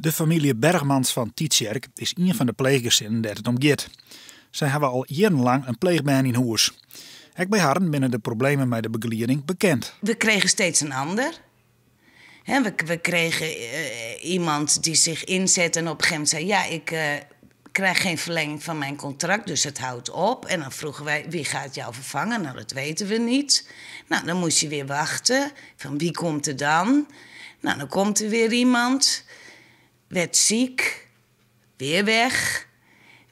De familie Bergmans van Tietjerk is een van de pleeggezinnen dat het om gaat. Zij hebben al jarenlang een pleegbaan in huis. Ook bij haar binnen de problemen met de begeleiding bekend. We kregen steeds een ander. We kregen iemand die zich inzet en op een gegeven moment zei... ja, ik krijg geen verlenging van mijn contract, dus het houdt op. En dan vroegen wij, wie gaat jou vervangen? Nou, dat weten we niet. Nou, dan moest je weer wachten. Van wie komt er dan? Nou, dan komt er weer iemand. Werd ziek. Weer weg.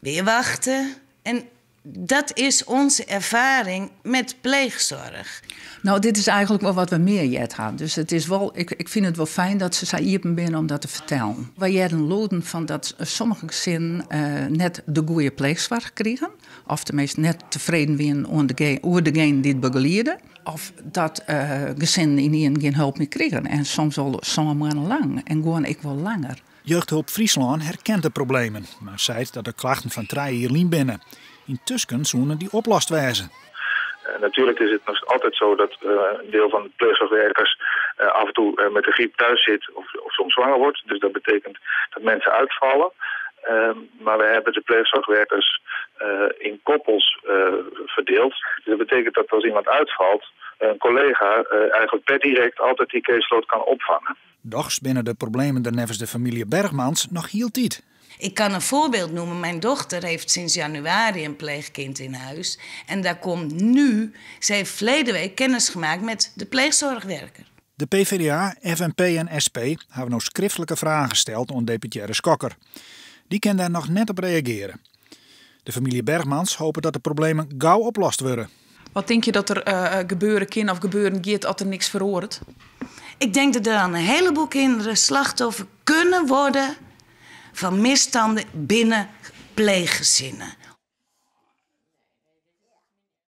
Weer wachten. En dat is onze ervaring met pleegzorg. Nou, dit is eigenlijk wel wat we meer jet hadden. Dus het is wel, ik vind het wel fijn dat ze hier binnen om dat te vertellen. Wij hadden loden van dat sommige gezinnen net de goede pleegzorg kregen. Of tenminste net tevreden waren over degene die het begeleiden. Of dat gezinnen in geen hulp meer kregen. En soms al maanden lang. En gewoon ik wel langer. Jeugdhulp Friesland herkent de problemen. Maar zei dat de klachten van 3 jaar binnen. Intussen zoenen die oplost wijzen. Natuurlijk is het nog altijd zo dat een deel van de pleegzorgwerkers af en toe met de griep thuis zit of soms zwanger wordt. Dus dat betekent dat mensen uitvallen. Maar we hebben de pleegzorgwerkers in koppels verdeeld. Dus dat betekent dat als iemand uitvalt, een collega eigenlijk per direct altijd die caseload kan opvangen. Doch binnen de problemen nevens de familie Bergmans nog heel tijd. Ik kan een voorbeeld noemen. Mijn dochter heeft sinds januari een pleegkind in huis. En daar komt nu... Ze heeft verleden week kennis gemaakt met de pleegzorgwerker. De PvdA, FNP en SP hebben nog schriftelijke vragen gesteld aan deputaire Skokker. Die kan daar nog net op reageren. De familie Bergmans hopen dat de problemen gauw oplost worden. Wat denk je dat er gebeuren kan of gebeuren gaat als er niks verhoort? Ik denk dat er dan een heleboel kinderen slachtoffer kunnen worden van misstanden binnen pleeggezinnen.